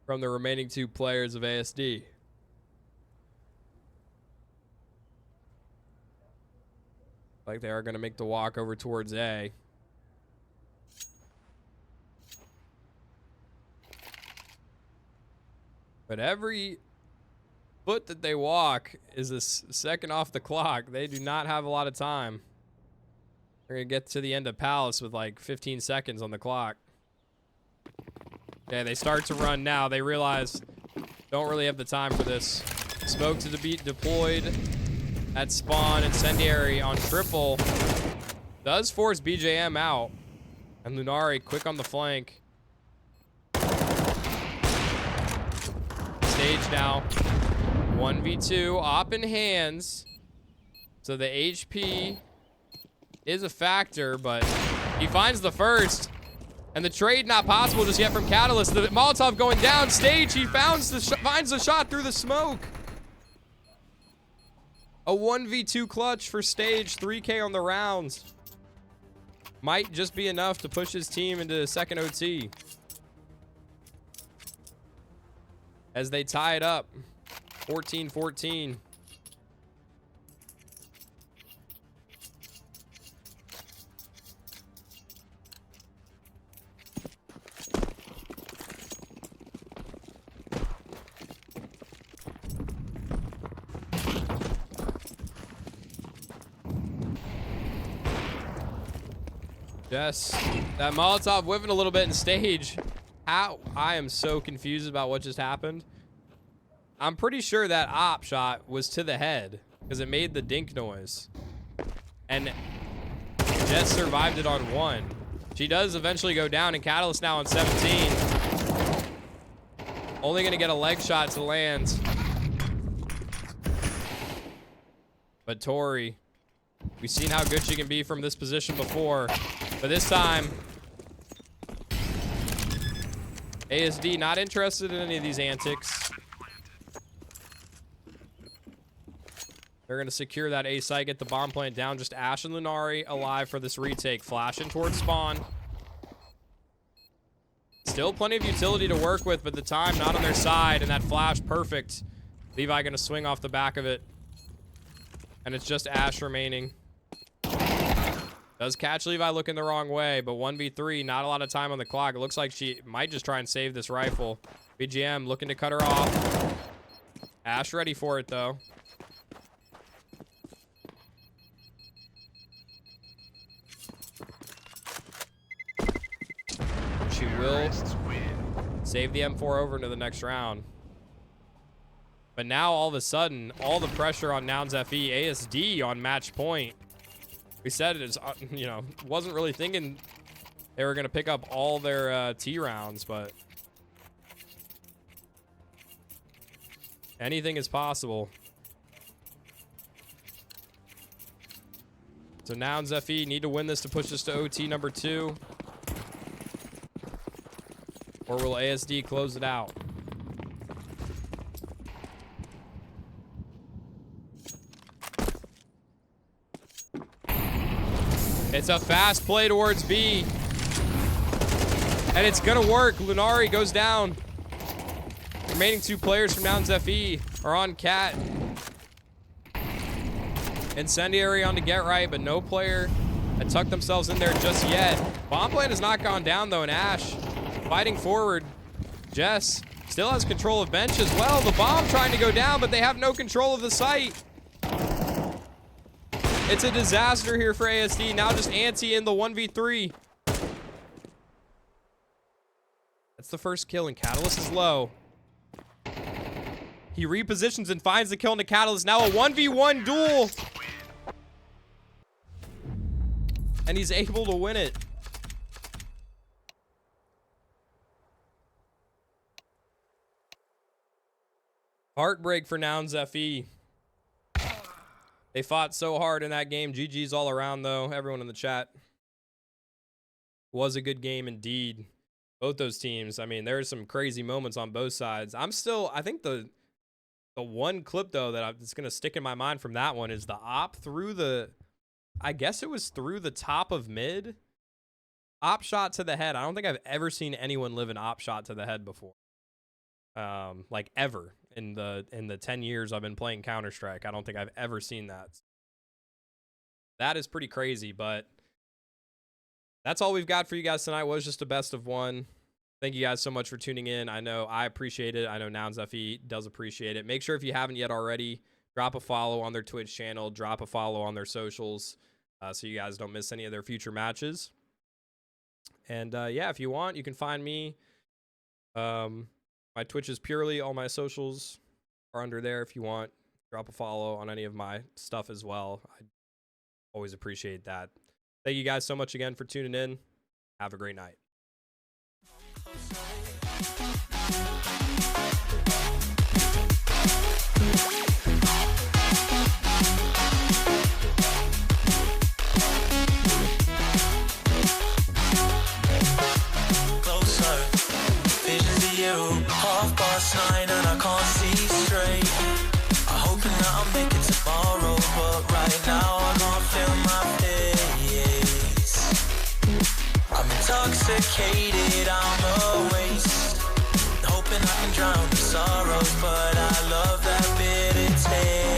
from the remaining two players of ASD. Like they are going to make the walk over towards A. But every foot that they walk is a second off the clock. They do not have a lot of time. They're going to get to the end of Palace with like 15 seconds on the clock. Okay, they start to run now. They realize don't really have the time for this. Smoke to the beat deployed at spawn. Incendiary on triple. Does force BJM out. And Lunari quick on the flank. Stage now. 1v2. Op in hands. So the HP is a factor, but he finds the first. And the trade not possible just yet from Catalyst. The Molotov going down. Stage, he finds the shot through the smoke. A 1v2 clutch for Stage. 3K on the rounds. Might just be enough to push his team into second OT. As they tie it up. 14-14. Yes, that Molotov whiffing a little bit in Stage. How? I am so confused about what just happened. I'm pretty sure that op shot was to the head because it made the dink noise. And Jess survived it on 1. She does eventually go down, and Catalyst now on 17. Only going to get a leg shot to land. But Tori, we've seen how good she can be from this position before. But this time, ASD not interested in any of these antics. They're going to secure that A site, get the bomb plant down. Just Ash and Lunari alive for this retake. Flashing towards spawn. Still plenty of utility to work with, but the time not on their side. And that flash, perfect. Levi going to swing off the back of it. And it's just Ash remaining. Does catch Levi looking the wrong way, but 1v3, not a lot of time on the clock. It looks like she might just try and save this rifle. BGM looking to cut her off. Ash ready for it, though. She will save the M4 over into the next round. But now, all of a sudden, all the pressure on Nouns FE, ASD on match point. We said it is, you know, wasn't really thinking they were going to pick up all their T rounds, but anything is possible. So Nouns FE need to win this to push this to OT number 2. Or will ASD close it out? It's a fast play towards B. And it's gonna work. Lunari goes down. Remaining 2 players from Nouns FE are on Cat. Incendiary on to Get Right, but no player had tucked themselves in there just yet. Bomb plant has not gone down though, and Ash fighting forward. Jess still has control of bench as well. The bomb trying to go down, but they have no control of the site. It's a disaster here for ASD. Now just Anti in the 1v3. That's the first kill, and Catalyst is low. He repositions and finds the kill into Catalyst. Now a 1v1 duel. And he's able to win it. Heartbreak for Nouns FE. They fought so hard in that game. GG's all around, though. Everyone in the chat. Was a good game indeed. Both those teams. I mean, there's some crazy moments on both sides. I think the one clip, though, that's going to stick in my mind from that one is the op through the, I guess it was through the top of mid. Op shot to the head. I don't think I've ever seen anyone live an op shot to the head before. Like ever in the 10 years I've been playing Counter-Strike. I don't think I've ever seen that. That is pretty crazy, but that's all we've got for you guys tonight. Was just a best of one. Thank you guys so much for tuning in. I know I appreciate it. I know Nouns FE does appreciate it. Make sure if you haven't yet already, drop a follow on their Twitch channel, drop a follow on their socials, so you guys don't miss any of their future matches. And yeah, if you want, you can find me. My Twitch is purely, all my socials are under there. If you want, drop a follow on any of my stuff as well. I always appreciate that. Thank you guys so much again for tuning in. Have a great night. Half-past 9 and I can't see straight. I'm hoping that I'll make it tomorrow, but right now I can't feel my face. I'm intoxicated, I'm a waste. Hoping I can drown the sorrows, but I love that bitter taste.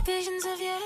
Visions of you.